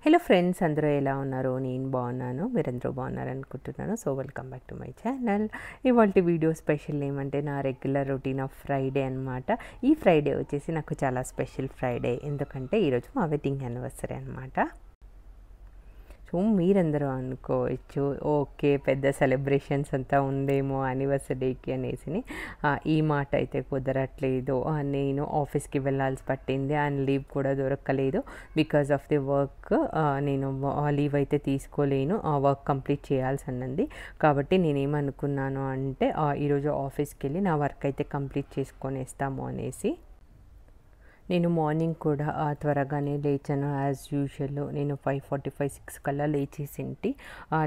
Hello friends, అందరూ ఎలా ఉన్నారు? నేను బాగున్నాను, మీరందరూ బాగున్నారు అనుకుంటున్నాను. So welcome back to my channel. ఇవాళ వీడియో స్పెషల్ ఏమంటే నా రెగ్యులర్ రొటీన్ ఆఫ్ ఫ్రైడే అనమాట. ఈ ఫ్రైడే వచ్చేసి నాకు చాలా స్పెషల్ ఫ్రైడే, ఎందుకంటే ఈరోజు మా వెడ్డింగ్ యానివర్సరీ అనమాట. సో మీరందరూ అనుకోవచ్చు, ఓకే పెద్ద సెలబ్రేషన్స్ అంతా ఉందేమో యానివర్సరీకి అనేసి. ఈ మాట అయితే కుదరట్లేదు. నేను ఆఫీస్కి వెళ్ళాల్సి పట్టింది అండ్ లీవ్ కూడా దొరకలేదు బికాజ్ ఆఫ్ ది వర్క్. నేను లీవ్ అయితే తీసుకోలేను, ఆ వర్క్ కంప్లీట్ చేయాల్సి ఉన్నది. కాబట్టి నేనేమనుకున్నాను అంటే ఈరోజు ఆఫీస్కి వెళ్ళి నా వర్క్ అయితే కంప్లీట్ చేసుకొనేస్తాము అనేసి. నేను మార్నింగ్ కూడా త్వరగానే లేచాను. యాజ్ యూజువల్ నేను 5:45, 6 కల్లా లేచేసింటి.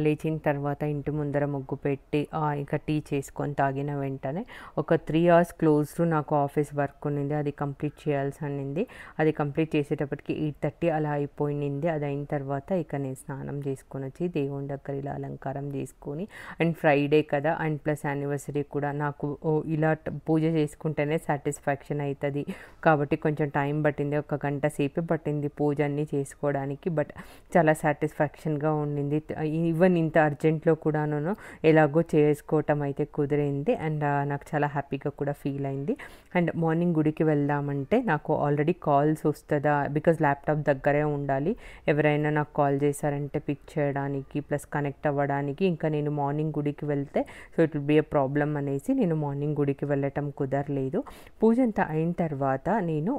లేచిన తర్వాత ఇంటి ముందర ముగ్గు పెట్టి ఇంకా టీ చేసుకొని తాగిన వెంటనే ఒక 3 hours క్లోజ్డ్ నాకు ఆఫీస్ వర్క్ ఉన్నింది, అది కంప్లీట్ చేయాల్సి ఉన్నింది. అది కంప్లీట్ చేసేటప్పటికి 8:30 అలా అయిపోయింది. అది అయిన తర్వాత ఇక నేను స్నానం చేసుకొని వచ్చి దేవుని దగ్గర ఇలా అలంకారం చేసుకొని, అండ్ ఫ్రైడే కదా అండ్ ప్లస్ యానివర్సరీ కూడా, నాకు ఇలా పూజ చేసుకుంటేనే సాటిస్ఫాక్షన్ అవుతుంది. కాబట్టి కొంచెం టైం పట్టింది, 1 గంట సేపు పట్టింది పూజ అన్నీ చేసుకోవడానికి. బట్ చాలా సాటిస్ఫాక్షన్గా ఉండింది. ఈవెన్ ఇంత అర్జెంట్లో కూడాను ఎలాగో చేసుకోవటం అయితే కుదిరింది అండ్ నాకు చాలా హ్యాపీగా కూడా ఫీల్ అయింది. అండ్ మార్నింగ్ గుడికి వెళ్దామంటే నాకు ఆల్రెడీ కాల్స్ వస్తుందా, బికాజ్ ల్యాప్టాప్ దగ్గరే ఉండాలి. ఎవరైనా నాకు కాల్ చేశారంటే పిక్ చేయడానికి ప్లస్ కనెక్ట్ అవ్వడానికి. ఇంకా నేను మార్నింగ్ గుడికి వెళ్తే so it will be A problem అనేసి నేను మార్నింగ్ గుడికి వెళ్ళటం కుదరలేదు. పూజ అంతా అయిన తర్వాత నేను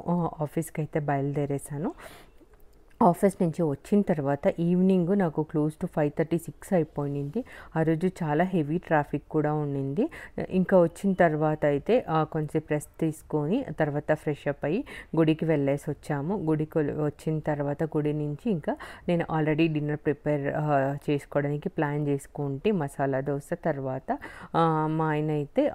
ఆఫీస్కి అయితే బయలుదేరేసాను. ఆఫీస్ నుంచి వచ్చిన తర్వాత ఈవినింగ్ నాకు క్లోజ్ టు 5:30, 6 అయిపోయింది. ఆ రోజు చాలా హెవీ ట్రాఫిక్ కూడా ఉండింది. ఇంకా వచ్చిన తర్వాత అయితే కొంచెం రెస్ట్ తీసుకొని తర్వాత ఫ్రెష్ అప్ అయ్యి గుడికి వెళ్ళేసి వచ్చాము. గుడికి వచ్చిన తర్వాత గుడి నుంచి ఇంకా నేను ఆల్రెడీ డిన్నర్ ప్రిపేర్ చేసుకోవడానికి ప్లాన్ చేసుకుంటే మసాలా దోశ. తర్వాత మా ఆయన అయితే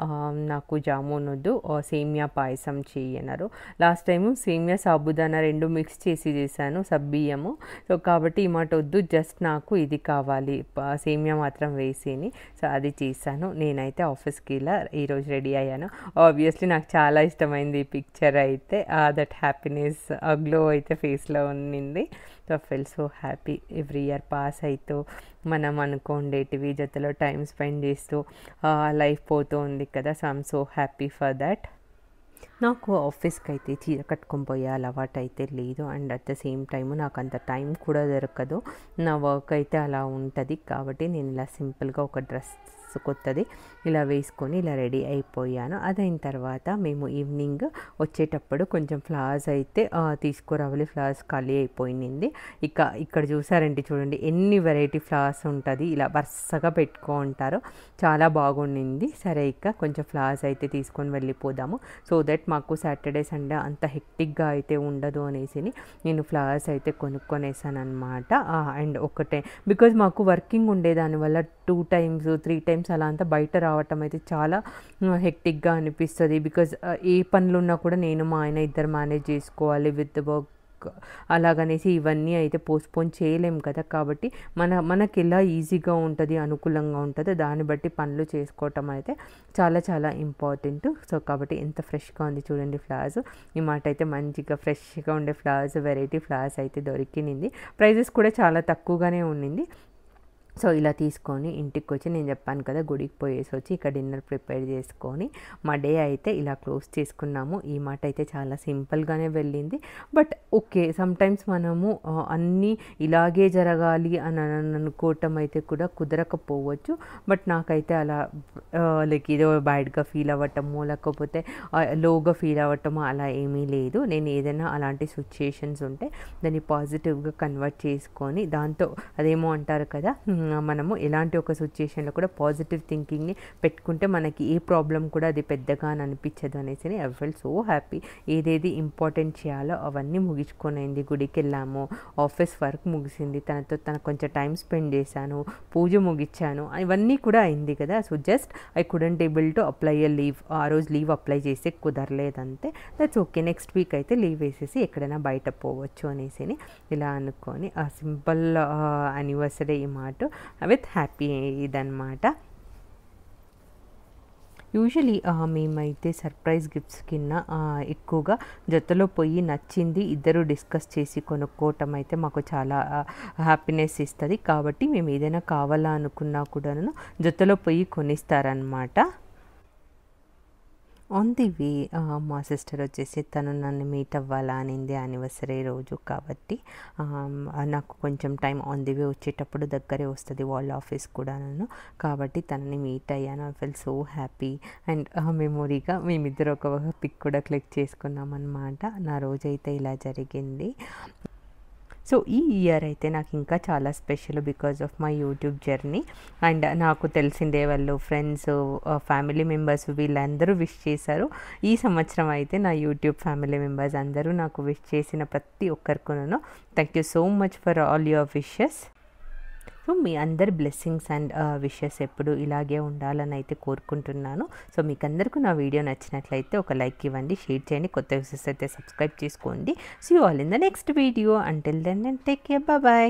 నాకు జామున్ వద్దు, సేమియా పాయసం చేయన్నారు. లాస్ట్ టైము సేమియా సాబుదానా 2 మిక్స్ చేసి చేశాను, బియ్యము. సో కాబట్టి ఈ మాట వద్దు, జస్ట్ నాకు ఇది కావాలి, సేమియా మాత్రం వేసేని. సో అది చేశాను. నేనైతే ఆఫీస్కి ఇలా ఈరోజు రెడీ అయ్యాను. ఆబ్వియస్లీ నాకు చాలా ఇష్టమైంది ఈ పిక్చర్ అయితే. దట్ హ్యాపీనెస్ గ్లో అయితే ఫేస్లో ఉన్నింది. So feel so happy. Every year pass అవుతూ మనం అనుకోండేటివి జతలో టైం స్పెండ్ చేస్తూ లైఫ్ పోతూ ఉంది కదా. So I'm so happy for that. నాకు ఆఫీస్కి అయితే చీర కట్టుకొని పోయే అలవాటు అయితే లేదు and at the same time నాకు అంత టైం కూడా దొరకదు. నా వర్క్ అయితే అలా ఉంటుంది కాబట్టి నేను ఇలా సింపుల్గా ఒక డ్రెస్ కొత్తది ఇలా వేసుకొని ఇలా రెడీ అయిపోయాను. అదైన తర్వాత మేము ఈవినింగ్ వచ్చేటప్పుడు కొంచెం ఫ్లవర్స్ అయితే తీసుకురావాలి, ఫ్లవర్స్ ఖాళీ అయిపోయింది. ఇక్కడ చూసారంటే చూడండి ఎన్ని వెరైటీ ఫ్లవర్స్ ఉంటుంది, ఇలా వరుసగా పెట్టుకుంటారు, చాలా బాగుండింది. సరే ఇక కొంచెం ఫ్లవర్స్ అయితే తీసుకొని వెళ్ళిపోదాము, సో దట్ మాకు సాటర్డే సండే అంత హెక్టిక్గా అయితే ఉండదు అనేసి నేను ఫ్లవర్స్ అయితే కొనుక్కొనేసాను అనమాట. అండ్ ఒకటే బికాజ్ మాకు వర్కింగ్ ఉండే దానివల్ల 2 times 3 times అలా అంతా బయట రావటం అయితే చాలా హెక్టిక్గా అనిపిస్తుంది. బికాజ్ ఏ పనులు ఉన్నా కూడా నేను మా ఆయన ఇద్దరు మేనేజ్ చేసుకోవాలి విత్ వర్క్. అలాగనేసి ఇవన్నీ అయితే పోస్ట్పోన్ చేయలేము కదా. కాబట్టి మనకి ఎలా ఈజీగా ఉంటుంది, అనుకూలంగా ఉంటుంది, దాన్ని బట్టి పనులు చేసుకోవటం అయితే చాలా చాలా ఇంపార్టెంట్. సో కాబట్టి ఎంత ఫ్రెష్గా ఉంది చూడండి ఫ్లవర్స్. ఈ మాట అయితే మంచిగా ఫ్రెష్గా ఉండే ఫ్లవర్స్, వెరైటీ ఫ్లవర్స్ అయితే దొరికింది. ప్రైజెస్ కూడా చాలా తక్కువగానే ఉండింది. సో ఇలా తీసుకొని ఇంటికి వచ్చి నేను చెప్పాను కదా గుడికి పోయేసి వచ్చి ఇక్కడ డిన్నర్ ప్రిపేర్ చేసుకొని మా డే అయితే ఇలా క్లోజ్ చేసుకున్నాము. ఈ మాట అయితే చాలా సింపుల్గానే వెళ్ళింది. బట్ ఓకే, సమ్టైమ్స్ మనము అన్నీ ఇలాగే జరగాలి అని అనుకోవటం అయితే కూడా కుదరకపోవచ్చు. బట్ నాకైతే అలా లైక్ ఏదో బ్యాడ్గా ఫీల్ అవ్వటము లేకపోతే లోగా ఫీల్ అవ్వటము అలా ఏమీ లేదు. నేను ఏదైనా అలాంటి సిచ్యుయేషన్స్ ఉంటే దాన్ని పాజిటివ్గా కన్వర్ట్ చేసుకొని దాంతో అదేమో అంటారు కదా, మనము ఎలాంటి ఒక సిచ్యుయేషన్లో కూడా పాజిటివ్ థింకింగ్ని పెట్టుకుంటే మనకి ఏ ప్రాబ్లం కూడా అది పెద్దగా అని అనిపించదు అనేసి ఐ ఫెల్ సో హ్యాపీ. ఏదేది ఇంపార్టెంట్ చేయాలో అవన్నీ ముగించుకొనింది. గుడికి వెళ్ళాము, ఆఫీస్ వర్క్ ముగిసింది, తనకు కొంచెం టైం స్పెండ్ చేశాను, పూజ ముగించాను, ఇవన్నీ కూడా అయింది కదా. So just I couldn't able to apply a leave. ఆ రోజు లీవ్ అప్లై చేసి కుదరలేదంతే. దట్స్ ఓకే, నెక్స్ట్ వీక్ అయితే లీవ్ వేసేసి ఎక్కడైనా బయట పోవచ్చు అనేసి ఇలా అనుకొని ఆ సింపుల్ యానివర్సరీ ఈ మాట విత్ హ్యాపీ ఇదన్నమాట. యూజువలీ మేమైతే సర్ప్రైజ్ గిఫ్ట్స్ కింద ఎక్కువగా జతలో పోయి నచ్చింది ఇద్దరు డిస్కస్ చేసి కొనుక్కోవటం అయితే మాకు చాలా హ్యాపీనెస్ ఇస్తుంది. కాబట్టి మేము ఏదైనా కావాలా అనుకున్నా కూడాను జతలో పోయి కొనిస్తారనమాట. ఆన్ ది వే మా సిస్టర్ వచ్చేసి తను నన్ను మీట్ అవ్వాలా అనింది యానివర్సరీ రోజు. కాబట్టి నాకు కొంచెం టైం ఆన్ ది వే వచ్చేటప్పుడు దగ్గరే వస్తుంది వాళ్ళ ఆఫీస్ కూడాను. కాబట్టి తనని మీట్ అయ్యాను. I feel so happy. And మెమొరీగా మేమిద్దరు ఒక పిక్ కూడా క్లిక్ చేసుకున్నాం అనమాట. నా రోజైతే ఇలా జరిగింది. సో ఈ ఇయర్ అయితే నాకు ఇంకా చాలా special because of my YouTube journey. And నాకు తెలిసిందే వాళ్ళు ఫ్రెండ్స్, ఫ్యామిలీ మెంబర్స్ వీళ్ళందరూ విష్ చేశారు. ఈ సంవత్సరం అయితే నా యూట్యూబ్ ఫ్యామిలీ మెంబర్స్ అందరూ నాకు విష్ చేసిన ప్రతి ఒక్కరికును thank you so much for all your wishes. So మీ అందరి బ్లెస్సింగ్స్ అండ్ విషెస్ ఎప్పుడు ఇలాగే ఉండాలని అయితే కోరుకుంటున్నాను. సో మీకు అందరికీ నా వీడియో నచ్చినట్లయితే ఒక లైక్ ఇవ్వండి, షేర్ చేయండి, కొత్త విషెస్ అయితే సబ్స్క్రైబ్ చేసుకోండి. See you all in the next video. Until then take care, bye.